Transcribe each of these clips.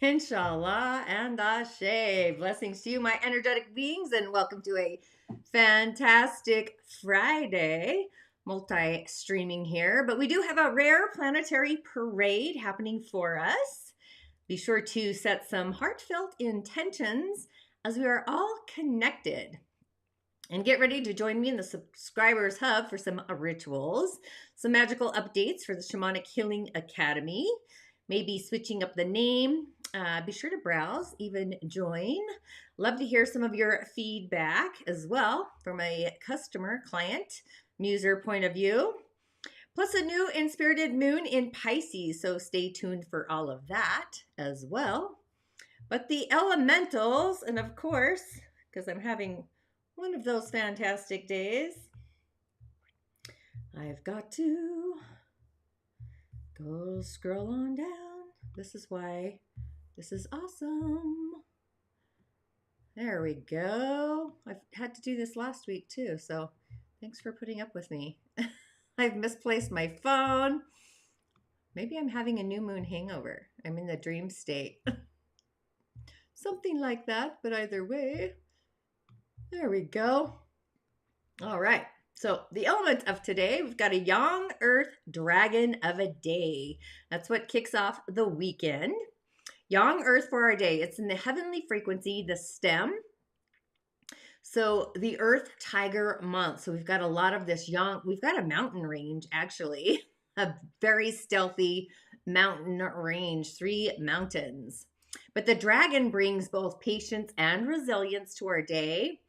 Inshallah and Ashe. Blessings to you, my energetic beings, and welcome to a fantastic Friday. Multi streaming here, but we do have a rare planetary parade happening for us. Be sure to set some heartfelt intentions as we are all connected. And get ready to join me in the Subscribers Hub for some rituals, some magical updates for the Shamanic Healing Academy, maybe switching up the name. Be sure to browse, even join. Love to hear some of your feedback as well from a customer, client, muser point of view. Plus a new inspirited moon in Pisces, so stay tuned for all of that as well. But the elementals, and of course, because I'm having one of those fantastic days, I've got to go scroll on down. This is why this is awesome. There we go. I've had to do this last week too, so thanks for putting up with me. I've misplaced my phone. Maybe I'm having a new moon hangover. I'm in the dream state. Something like that, but either way. There we go. All right. So the element of today, we've got a young earth dragon of a day. That's what kicks off the weekend. Young earth for our day. It's in the heavenly frequency, the stem. So the earth tiger month. So we've got a lot of this we've got a mountain range actually, a very stealthy mountain range, 3 mountains. But the dragon brings both patience and resilience to our day.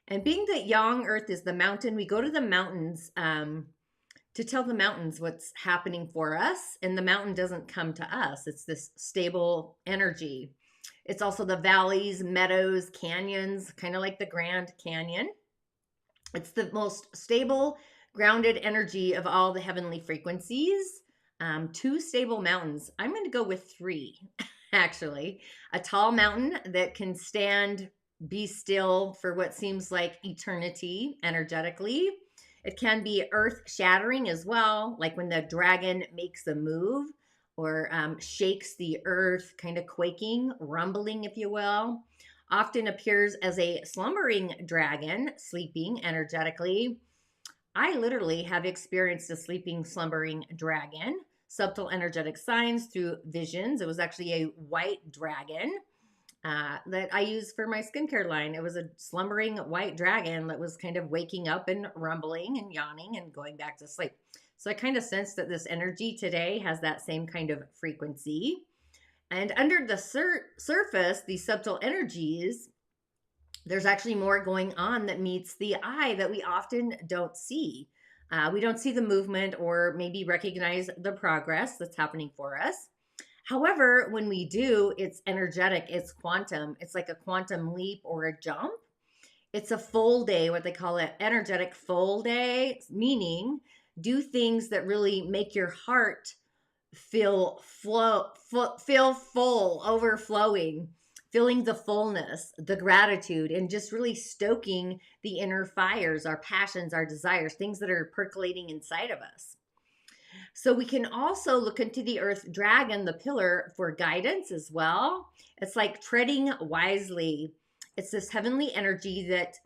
And being that yang earth is the mountain, we go to the mountains to tell the mountains what's happening for us. And the mountain doesn't come to us. It's this stable energy. It's also the valleys, meadows, canyons, kind of like the Grand Canyon. It's the most stable, grounded energy of all the heavenly frequencies. 2 stable mountains. I'm going to go with 3, actually. A tall mountain that can stand, be still for what seems like eternity energetically. It can be earth shattering as well, like when the dragon makes a move or shakes the earth, kind of quaking, rumbling, if you will. Often appears as a slumbering dragon, sleeping energetically. I literally have experienced a sleeping, slumbering dragon, subtle energetic signs through visions. It was actually a white dragon that I use for my skincare line. It was a slumbering white dragon that was kind of waking up and rumbling and yawning and going back to sleep. So I kind of sense that this energy today has that same kind of frequency. And under the surface, these subtle energies, there's actually more going on that meets the eye that we often don't see. We don't see the movement or maybe recognize the progress that's happening for us. However, when we do, it's energetic, it's quantum. It's like a quantum leap or a jump. It's a full day, what they call it, energetic full day, meaning do things that really make your heart feel full, overflowing, feeling the fullness, the gratitude, and just really stoking the inner fires, our passions, our desires, things that are percolating inside of us. So we can also look into the earth dragon, the pillar, for guidance as well. It's like treading wisely. It's this heavenly energy that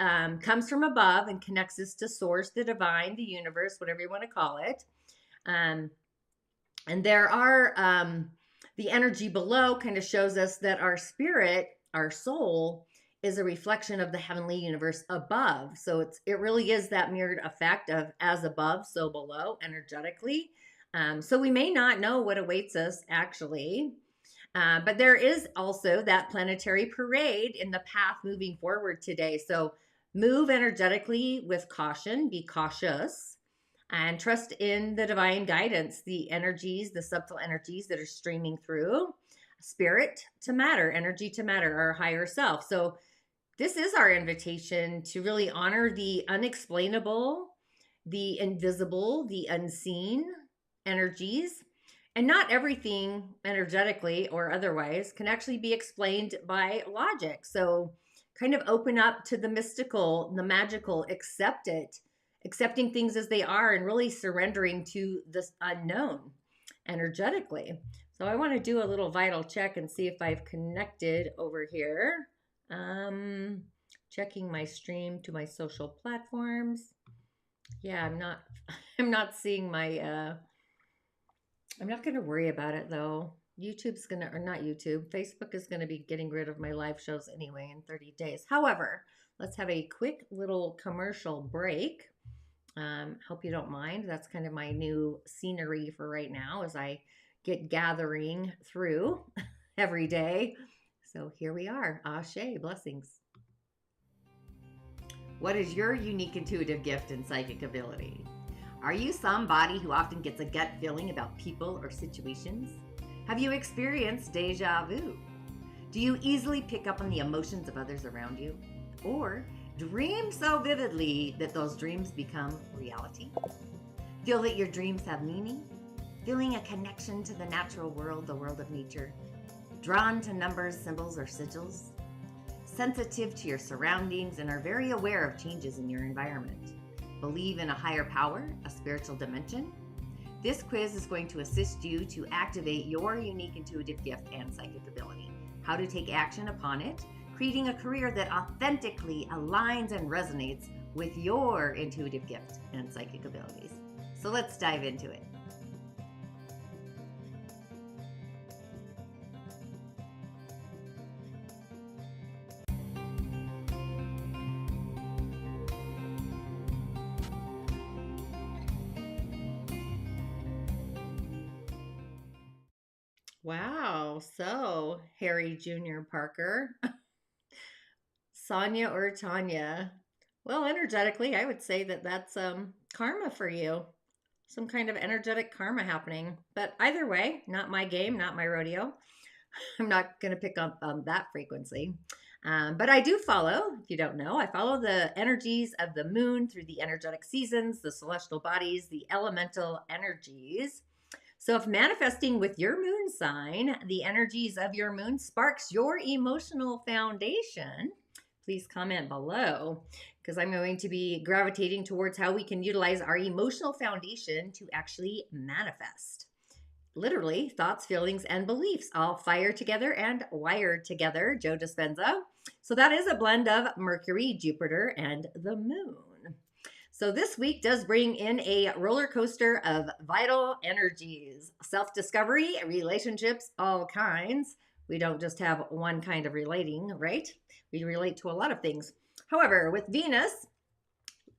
comes from above and connects us to source, the divine, the universe, whatever you want to call it. And there are the energy below kind of shows us that our spirit, our soul, is a reflection of the heavenly universe above. So it really is that mirrored effect of as above, so below energetically. So we may not know what awaits us actually, but there is also that planetary parade in the path moving forward today. So move energetically with caution, be cautious, and trust in the divine guidance, the energies, the subtle energies that are streaming through. Spirit to matter, energy to matter, our higher self. So this is our invitation to really honor the unexplainable, the invisible, the unseen energies. And not everything energetically or otherwise can actually be explained by logic. So kind of open up to the mystical, the magical, accept it, accepting things as they are and really surrendering to this unknown energetically. So I want to do a little vital check and see if I've connected over here. Checking my stream to my social platforms. Yeah, I'm not I'm not seeing my I'm not going to worry about it though. YouTube's going to, or not YouTube, Facebook is going to be getting rid of my live shows anyway in 30 days. However, let's have a quick little commercial break. Hope you don't mind. That's kind of my new scenery for right now as I get gathering through every day. So here we are. Ashe, blessings. What is your unique intuitive gift and psychic ability? Are you somebody who often gets a gut feeling about people or situations? Have you experienced deja vu? Do you easily pick up on the emotions of others around you? Or dream so vividly that those dreams become reality? Feel that your dreams have meaning? Feeling a connection to the natural world, the world of nature? Drawn to numbers, symbols, or sigils? Sensitive to your surroundings and are very aware of changes in your environment? Believe in a higher power, a spiritual dimension? This quiz is going to assist you to activate your unique intuitive gift and psychic ability, how to take action upon it, creating a career that authentically aligns and resonates with your intuitive gift and psychic abilities. So let's dive into it. Wow, so Harry Jr. Parker, Sonia or Tanya. Well, energetically, I would say that that's karma for you. Some kind of energetic karma happening. But either way, not my game, not my rodeo. I'm not going to pick up that frequency. But I do follow, if you don't know, I follow the energies of the moon through the energetic seasons, the celestial bodies, the elemental energies. So if manifesting with your moon sign, the energies of your moon sparks your emotional foundation, please comment below because I'm going to be gravitating towards how we can utilize our emotional foundation to actually manifest. Literally, thoughts, feelings, and beliefs all fire together and wired together, Joe Dispenza. So that is a blend of Mercury, Jupiter, and the moon. So this week does bring in a roller coaster of vital energies, self-discovery, relationships, all kinds. We don't just have one kind of relating, right? We relate to a lot of things. However, with Venus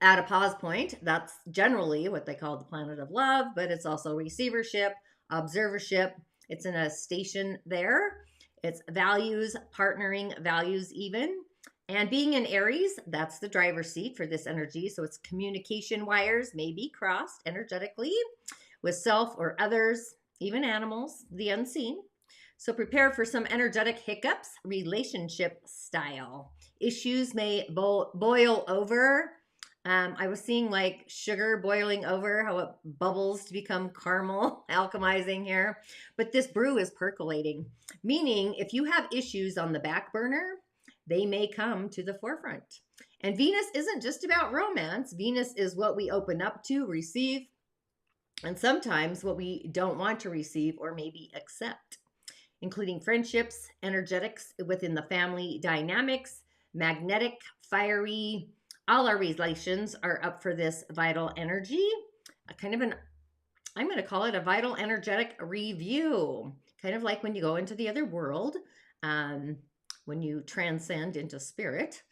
at a pause point, that's generally what they call the planet of love, but it's also receivership, observership. It's in a station there. It's values, partnering values even. And being in Aries, that's the driver's seat for this energy. So it's communication wires may be crossed energetically with self or others, even animals, the unseen. So prepare for some energetic hiccups, relationship style. Issues may boil over. I was seeing like sugar boiling over, how it bubbles to become caramel, alchemizing here. But this brew is percolating, meaning if you have issues on the back burner, they may come to the forefront. And Venus isn't just about romance. Venus is what we open up to, receive, and sometimes what we don't want to receive or maybe accept, including friendships, energetics within the family dynamics, magnetic, fiery. All our relations are up for this vital energy. I'm going to call it a vital energetic review. Kind of like when you go into the other world. When you transcend into spirit,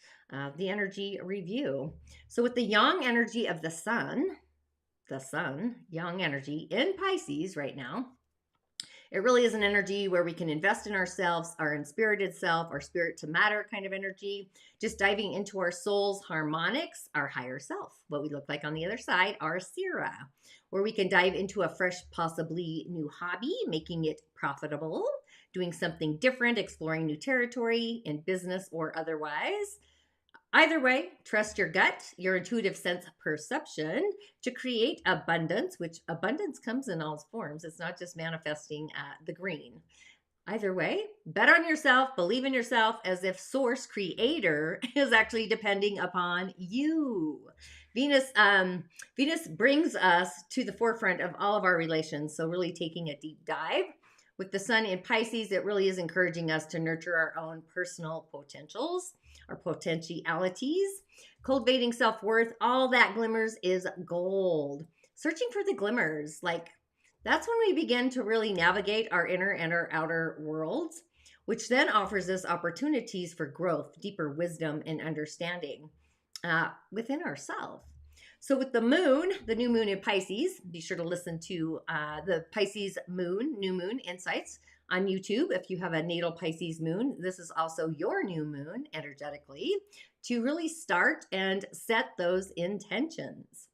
the energy review. So with the yang energy of the sun, yang energy in Pisces right now, it really is an energy where we can invest in ourselves, our inspirited self, our spirit to matter kind of energy, just diving into our soul's harmonics, our higher self, what we look like on the other side, our Sira, where we can dive into a fresh, possibly new hobby, making it profitable, doing something different, exploring new territory in business or otherwise. Either way, trust your gut, your intuitive sense perception to create abundance, which abundance comes in all forms. It's not just manifesting the green. Either way, bet on yourself, believe in yourself as if source creator is actually depending upon you. Venus brings us to the forefront of all of our relations. So really taking a deep dive With the sun in Pisces, it really is encouraging us to nurture our own personal potentials, our potentialities, cultivating self-worth. All that glimmers is gold. Searching for the glimmers, like that's when we begin to really navigate our inner and our outer worlds, which then offers us opportunities for growth, deeper wisdom, and understanding within ourselves. So with the moon, the new moon in Pisces, be sure to listen to the Pisces moon, new moon insights on YouTube. If you have a natal Pisces moon, this is also your new moon energetically to really start and set those intentions.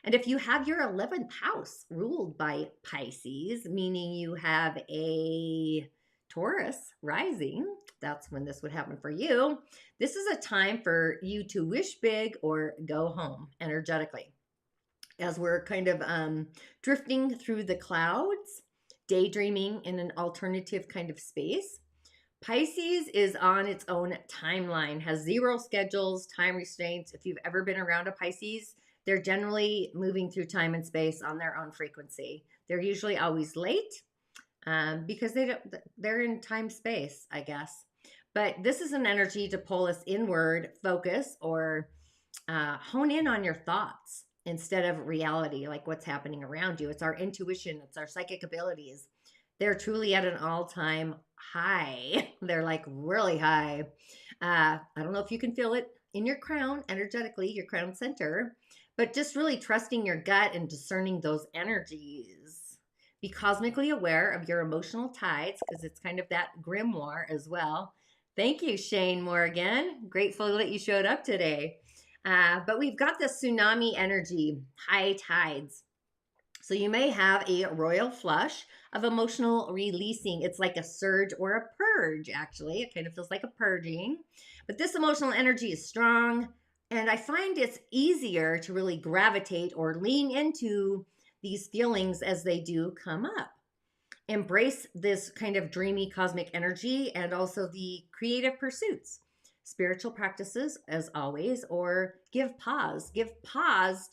And if you have your 11th house ruled by Pisces, meaning you have a Taurus rising, that's when this would happen for you. This is a time for you to wish big or go home energetically. As we're kind of drifting through the clouds, daydreaming in an alternative kind of space. Pisces is on its own timeline, has zero schedules, time restraints. If you've ever been around a Pisces, they're generally moving through time and space on their own frequency. They're usually always late because they're in time space, I guess. But this is an energy to pull us inward, focus, or hone in on your thoughts instead of reality, like what's happening around you. It's our intuition, it's our psychic abilities. They're truly at an all-time high. They're like really high. I don't know if you can feel it in your crown energetically, your crown center, but just really trusting your gut and discerning those energies. Be cosmically aware of your emotional tides because it's kind of that grimoire as well. Thank you, Shane Morgan. Grateful that you showed up today. But we've got this tsunami energy, high tides. So you may have a royal flush of emotional releasing. It's like a surge or a purge, actually. It kind of feels like a purging. But this emotional energy is strong. And I find it's easier to really gravitate or lean into these feelings as they do come up. Embrace this kind of dreamy cosmic energy and also the creative pursuits, spiritual practices as always, or give pause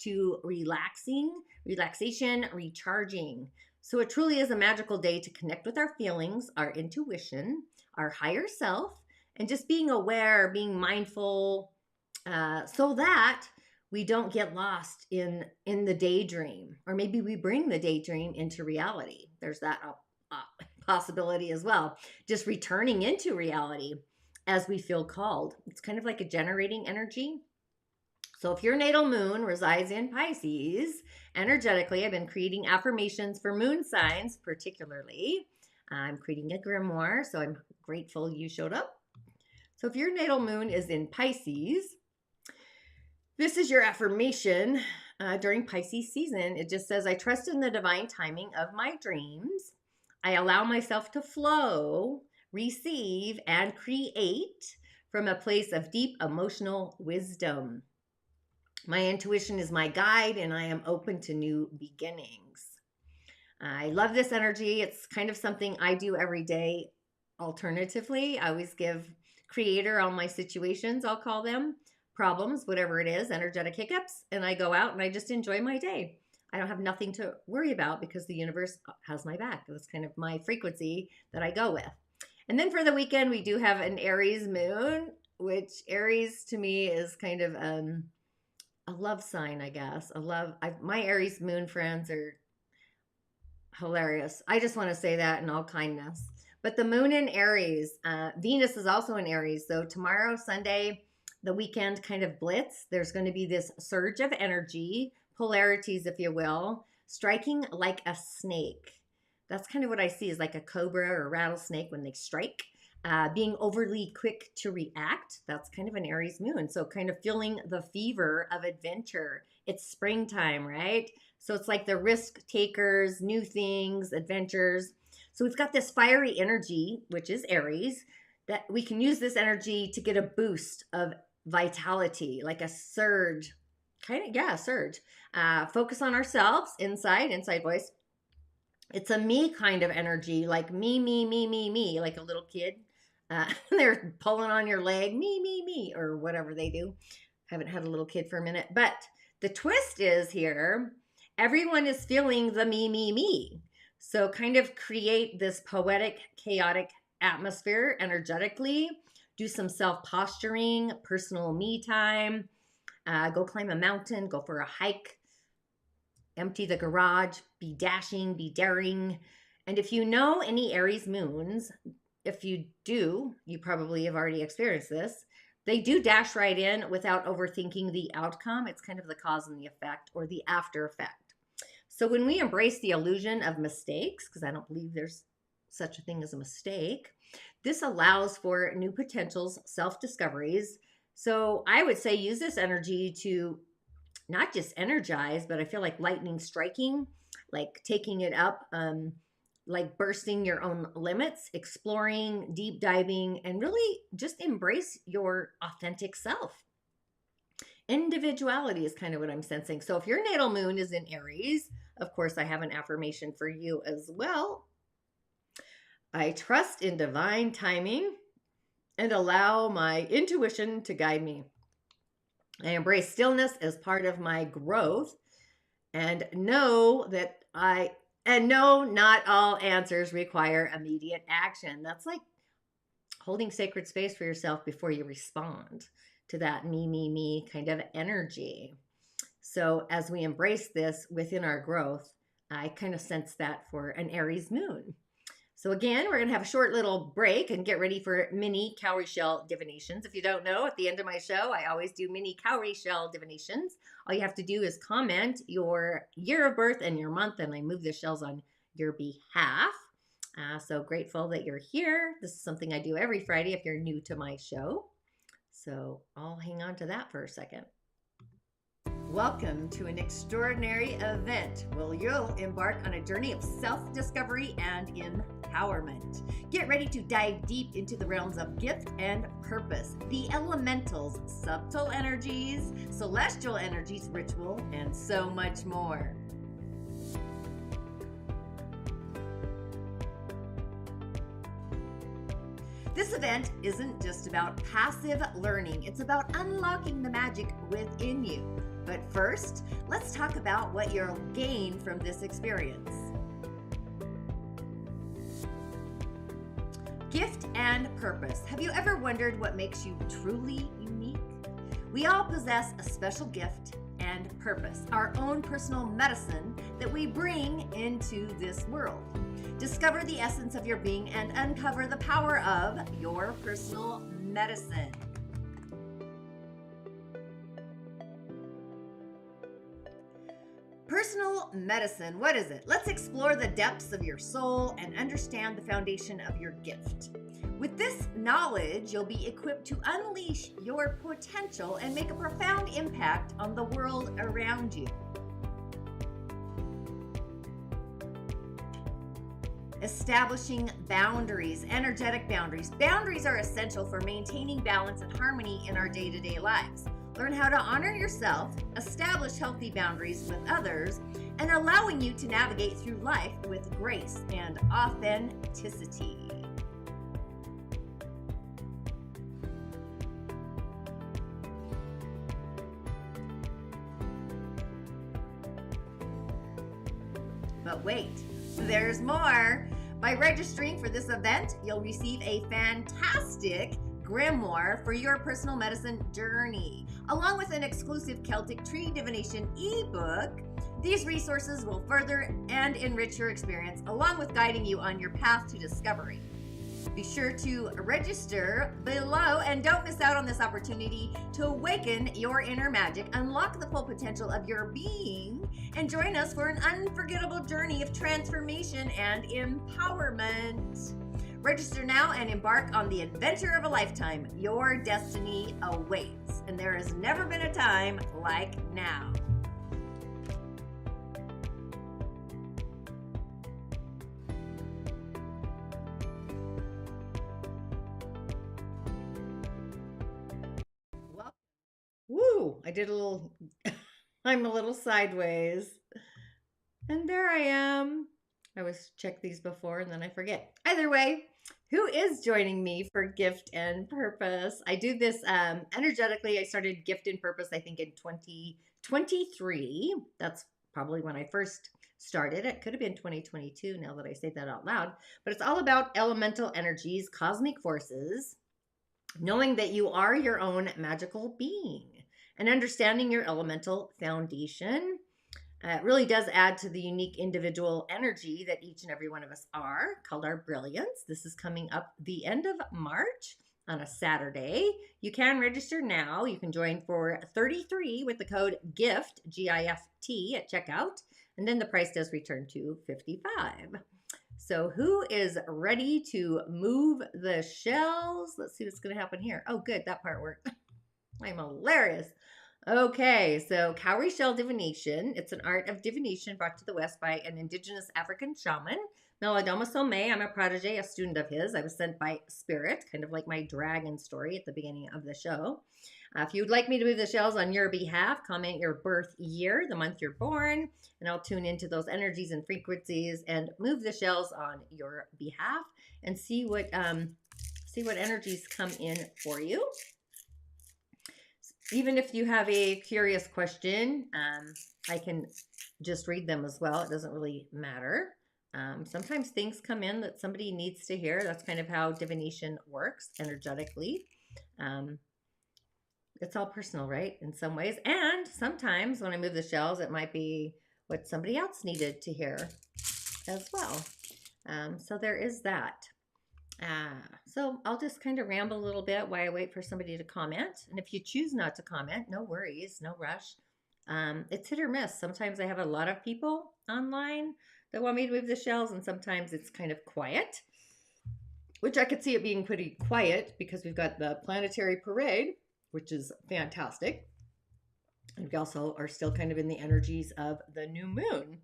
to relaxation, recharging. So it truly is a magical day to connect with our feelings, our intuition, our higher self, and just being aware, being mindful, so that we don't get lost in the daydream, or maybe we bring the daydream into reality. There's that possibility as well. Just returning into reality as we feel called. It's kind of like a generating energy. So if your natal moon resides in Pisces, energetically, I've been creating affirmations for moon signs particularly. I'm creating a grimoire, so I'm grateful you showed up. So if your natal moon is in Pisces, this is your affirmation during Pisces season. It just says, I trust in the divine timing of my dreams. I allow myself to flow, receive, and create from a place of deep emotional wisdom. My intuition is my guide, and I am open to new beginnings. I love this energy. It's kind of something I do every day. Alternatively, I always give creator all my situations, I'll call them, problems, whatever it is, energetic hiccups, and I go out and I just enjoy my day. I don't have nothing to worry about because the universe has my back. That's kind of my frequency that I go with. And then for the weekend, we do have an Aries moon, which Aries to me is kind of a love sign, I guess. My Aries moon friends are hilarious. I just want to say that in all kindness. But the moon in Aries, Venus is also in Aries. So tomorrow, Sunday, the weekend kind of blitz, there's going to be this surge of energy, polarities, if you will, striking like a snake. That's kind of what I see is like a cobra or a rattlesnake when they strike. Being overly quick to react, that's kind of an Aries moon. So kind of feeling the fever of adventure. It's springtime, right? So it's like the risk takers, new things, adventures. So we've got this fiery energy, which is Aries, that we can use this energy to get a boost of vitality, like a surge, a surge. Focus on ourselves, inside voice. It's a me kind of energy, like me, like a little kid. They're pulling on your leg, me, or whatever they do. Haven't had a little kid for a minute. But the twist is here, everyone is feeling the me. So kind of create this poetic, chaotic atmosphere energetically. Do some self posturing, personal me time. Go climb a mountain, go for a hike, empty the garage, be dashing, be daring. And if you know any Aries moons, if you do, you probably have already experienced this. They do dash right in without overthinking the outcome. It's kind of the cause and the effect, or the after effect. So when we embrace the illusion of mistakes, because I don't believe there's such a thing as a mistake, this allows for new potentials, self discoveries. So I would say use this energy to not just energize, but I feel like lightning striking, like taking it up, like bursting your own limits, exploring, deep diving, and really just embrace your authentic self. Individuality is kind of what I'm sensing. So if your natal moon is in Aries, of course, I have an affirmation for you as well. I trust in divine timing and allow my intuition to guide me. I embrace stillness as part of my growth and know not all answers require immediate action. That's like holding sacred space for yourself before you respond to that me kind of energy. So as we embrace this within our growth, I kind of sense that for an Aries moon. So again, we're going to have a short little break and get ready for Mini-Cowry shell divinations. If you don't know, at the end of my show, I always do Mini-Cowry shell divinations. All you have to do is comment your year of birth and your month, and I move the shells on your behalf. So grateful that you're here. This is something I do every Friday if you're new to my show. So I'll hang on to that for a second. Welcome to an extraordinary event where you'll embark on a journey of self-discovery and empowerment. Get ready to dive deep into the realms of gift and purpose, the elementals, subtle energies, celestial energies, ritual, and so much more. This event isn't just about passive learning, it's about unlocking the magic within you. But first, let's talk about what you'll gain from this experience. Gift and purpose. Have you ever wondered what makes you truly unique? We all possess a special gift and purpose, our own personal medicine that we bring into this world. Discover the essence of your being and uncover the power of your personal medicine. Personal medicine, what is it? Let's explore the depths of your soul and understand the foundation of your gift. With this knowledge, you'll be equipped to unleash your potential and make a profound impact on the world around you. Establishing boundaries, energetic boundaries. Boundaries are essential for maintaining balance and harmony in our day-to-day lives. Learn how to honor yourself, establish healthy boundaries with others, and allowing you to navigate through life with grace and authenticity. But wait, there's more. By registering for this event, you'll receive a fantastic grimoire for your personal medicine journey, along with an exclusive Celtic tree divination ebook. These resources will further and enrich your experience, along with guiding you on your path to discovery. Be sure to register below and don't miss out on this opportunity to awaken your inner magic, unlock the full potential of your being, and join us for an unforgettable journey of transformation and empowerment. Register now and embark on the adventure of a lifetime. Your destiny awaits, and there has never been a time like now. Woo! I did a little, I'm a little sideways. And there I am. I always check these before and then I forget. Either way, who is joining me for Gift and Purpose? I do this energetically. I started Gift and Purpose, I think, in 2023. That's probably when I first started. It could have been 2022 now that I say that out loud, but it's all about elemental energies, cosmic forces, knowing that you are your own magical being and understanding your elemental foundation. It really does add to the unique individual energy that each and every one of us are, called our brilliance. This is coming up the end of March on a Saturday. You can register now. You can join for $33 with the code GIFT, GIFT, at checkout. And then the price does return to $55. So who is ready to move the shells? Let's see what's going to happen here. Oh, good. That part worked. I'm hilarious. Okay, so cowrie shell divination. It's an art of divination brought to the West by an indigenous African shaman, Melodoma Somé. I'm a protege, a student of his. I was sent by spirit, kind of like my dragon story at the beginning of the show. If you'd like me to move the shells on your behalf, comment your birth year, the month you're born, and I'll tune into those energies and frequencies and move the shells on your behalf and see what energies come in for you. Even if you have a curious question, I can just read them as well. It doesn't really matter. Sometimes things come in that somebody needs to hear. That's kind of how divination works energetically. It's all personal, right? In some ways. And sometimes when I move the shells, it might be what somebody else needed to hear as well. So there is that. So I'll just kind of ramble a little bit while I wait for somebody to comment. And if you choose not to comment, no worries, no rush. It's hit or miss. Sometimes I have a lot of people online that want me to move the shells, and sometimes it's kind of quiet, which I could see it being pretty quiet because we've got the Planetary parade, which is fantastic. And we also are still kind of in the energies of the new moon,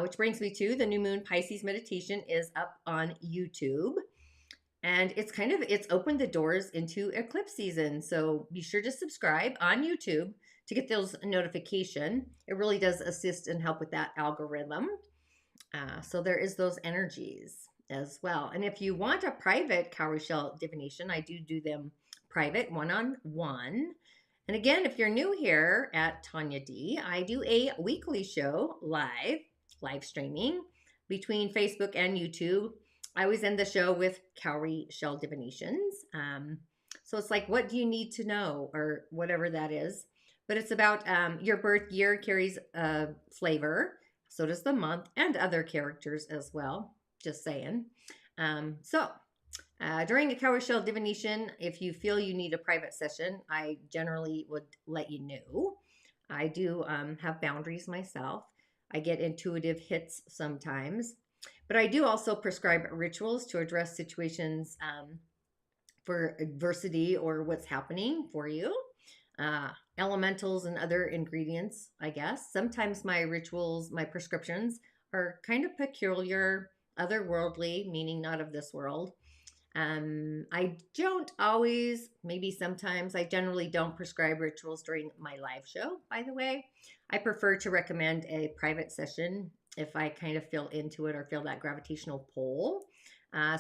which brings me to the new moon Pisces meditation is up on YouTube. And it's opened the doors into eclipse season. So be sure to subscribe on YouTube to get those notifications. It really does assist and help with that algorithm. So there is those energies as well. And if you want a private cowrie shell divination, I do them private, one-on-one. And again, if you're new here at Tanya D, I do a weekly show live streaming between Facebook and YouTube. I always end the show with cowrie shell divinations. So it's like, what do you need to know, or whatever that is. But it's about your birth year carries a flavor. So does the month and other characters as well. Just saying. During a cowrie shell divination, if you feel you need a private session, I generally would let you know. I do have boundaries myself. I get intuitive hits sometimes. But I do also prescribe rituals to address situations for adversity or what's happening for you. Elementals and other ingredients, I guess. Sometimes my rituals, my prescriptions are kind of peculiar, otherworldly, meaning not of this world. I don't always, maybe sometimes, I generally don't prescribe rituals during my live show, by the way. I prefer to recommend a private session if I kind of feel into it or feel that gravitational pull.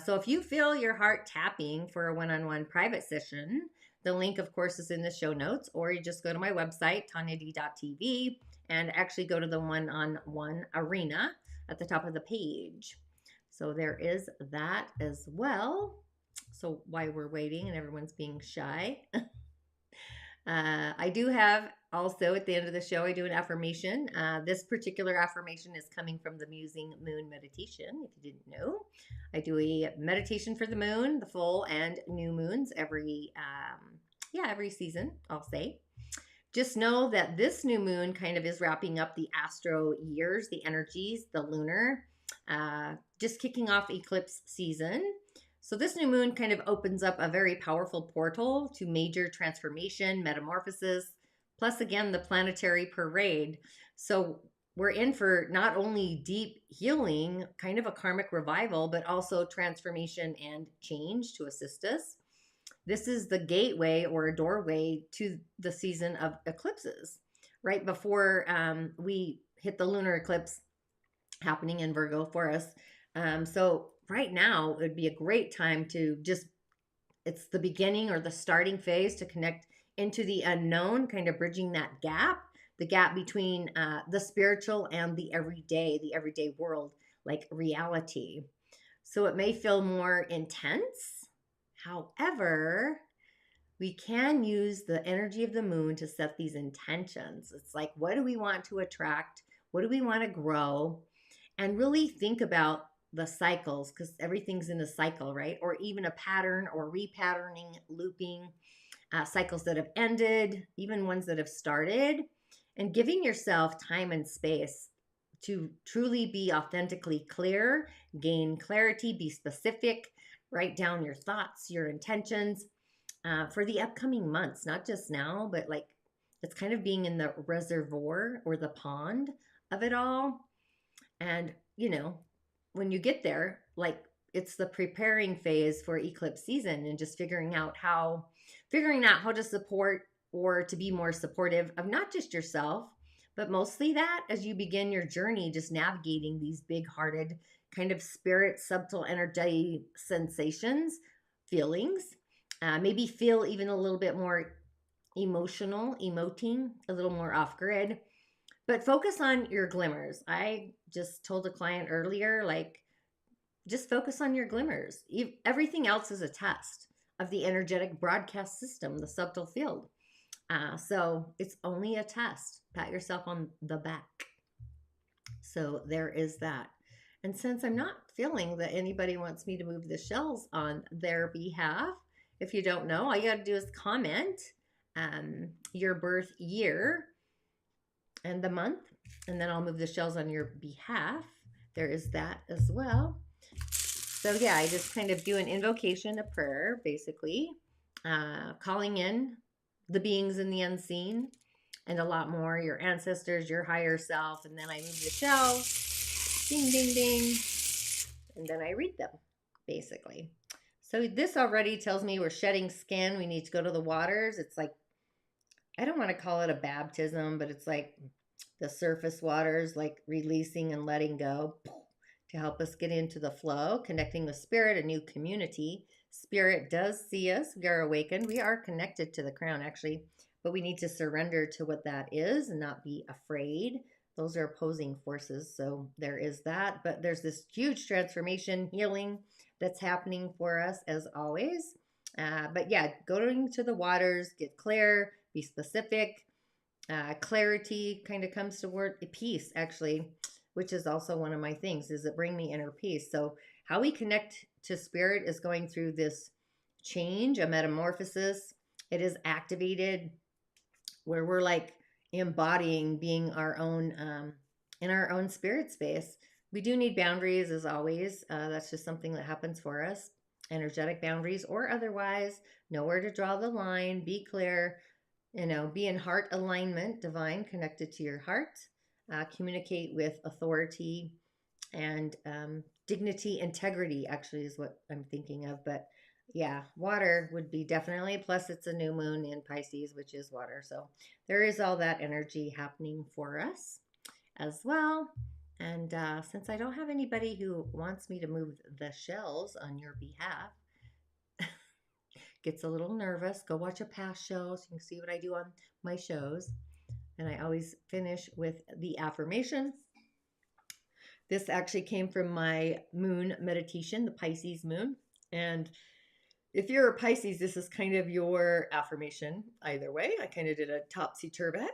So if you feel your heart tapping for a one-on-one private session, the link, of course, is in the show notes, or you just go to my website, tanyad.tv, and actually go to the one-on-one arena at the top of the page. So there is that as well. So while we're waiting and everyone's being shy, I do have also at the end of the show, I do an affirmation. This particular affirmation is coming from the Musing Moon Meditation, if you didn't know. I do a meditation for the moon, the full and new moons every season, I'll say. Just know that this new moon kind of is wrapping up the astro years, the energies, the lunar, just kicking off eclipse season. So this new moon kind of opens up a very powerful portal to major transformation, metamorphosis, plus again, the planetary parade. So we're in for not only deep healing, kind of a karmic revival, but also transformation and change to assist us. This is the gateway or a doorway to the season of eclipses, right before we hit the lunar eclipse happening in Virgo for us. So right now, it would be a great time to it's the beginning or the starting phase to connect into the unknown, kind of bridging that gap the gap between the spiritual and the everyday world, like reality. So it may feel more intense. However, we can use the energy of the moon to set these intentions. It's like, what do we want to attract? What do we want to grow? And really think about the cycles, because everything's in a cycle, right? Or even a pattern or repatterning, looping, cycles that have ended, even ones that have started, and giving yourself time and space to truly be authentically clear, gain clarity, be specific, write down your thoughts, your intentions for the upcoming months, not just now, but like it's kind of being in the reservoir or the pond of it all. And, when you get there, like it's the preparing phase for eclipse season and just figuring out how to support or to be more supportive of not just yourself, but mostly that as you begin your journey, just navigating these big hearted kind of spirit, subtle energy sensations, feelings. Maybe feel even a little bit more emotional, emoting, a little more off grid. But focus on your glimmers. I just told a client earlier, like, just focus on your glimmers. Everything else is a test of the energetic broadcast system, the subtle field. So it's only a test. Pat yourself on the back. So there is that. And since I'm not feeling that anybody wants me to move the shells on their behalf, if you don't know, all you got to do is comment your birth year and the month, and then I'll move the shells on your behalf. There is that as well. So yeah, I just kind of do an invocation, a prayer, basically, calling in the beings in the unseen and a lot more, your ancestors, your higher self, and then I move the shells, ding, ding, ding, and then I read them, basically. So this already tells me we're shedding skin. We need to go to the waters. It's like, I don't want to call it a baptism, but it's like the surface waters, like releasing and letting go to help us get into the flow, connecting with spirit, a new community. Spirit does see us. We are awakened. We are connected to the crown, actually, but we need to surrender to what that is and not be afraid. Those are opposing forces. So there is that, but there's this huge transformation, healing that's happening for us as always. But yeah, going to the waters, get clear, be specific. Clarity kind of comes to word, peace actually, which is also one of my things, is it bring me inner peace. So how we connect to spirit is going through this change, a metamorphosis. It is activated where we're like embodying being our own in our own spirit space. We do need boundaries as always. That's just something that happens for us, energetic boundaries or otherwise. Know where to draw the line, be clear, be in heart alignment, divine, connected to your heart. Communicate with authority and dignity, integrity, actually, is what I'm thinking of. But yeah, water would be definitely, plus it's a new moon in Pisces, which is water. So there is all that energy happening for us as well. And since I don't have anybody who wants me to move the shells on your behalf, gets a little nervous, go watch a past show so you can see what I do on my shows. And I always finish with the affirmation. This actually came from my moon meditation, the Pisces moon. And if you're a Pisces, this is kind of your affirmation either way. I kind of did a topsy-turvy,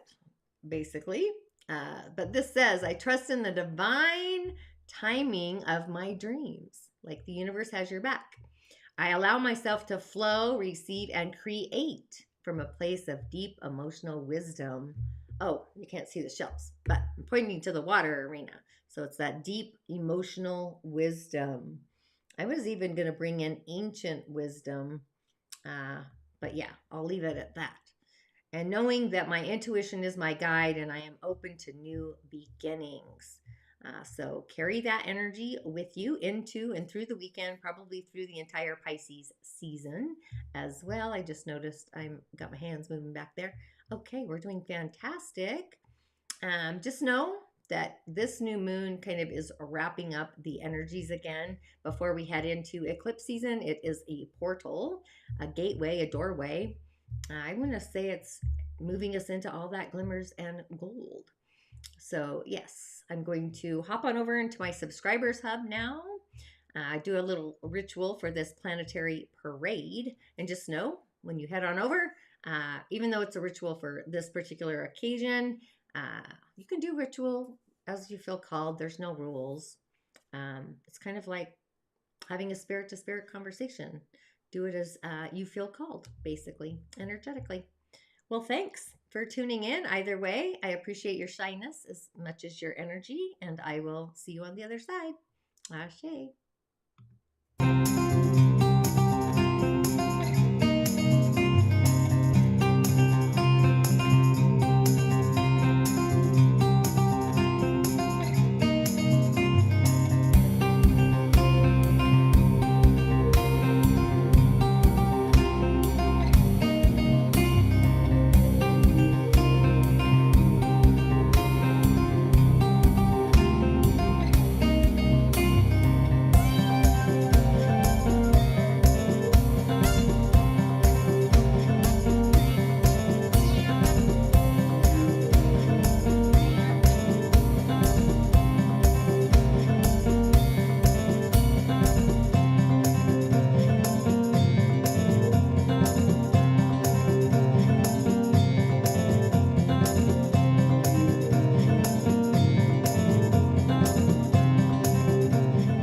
basically. But this says, I trust in the divine timing of my dreams. Like the universe has your back. I allow myself to flow, receive, and create from a place of deep emotional wisdom. Oh, you can't see the shells, but I'm pointing to the water arena. So it's that deep emotional wisdom. I was even going to bring in ancient wisdom, but yeah, I'll leave it at that. And knowing that my intuition is my guide and I am open to new beginnings. So carry that energy with you into and through the weekend, probably through the entire Pisces season as well. I just noticed I got my hands moving back there. Okay, we're doing fantastic. Just know that this new moon kind of is wrapping up the energies again before we head into eclipse season. It is a portal, a gateway, a doorway. I want to say it's moving us into all that glimmers and gold. So yes, I'm going to hop on over into my subscribers hub now. I do a little ritual for this planetary parade, and just know when you head on over, even though it's a ritual for this particular occasion, you can do ritual as you feel called. There's no rules. It's kind of like having a spirit to spirit conversation. Do it as you feel called, basically, energetically. Well, thanks for tuning in. Either way, I appreciate your shyness as much as your energy, and I will see you on the other side. Ashe.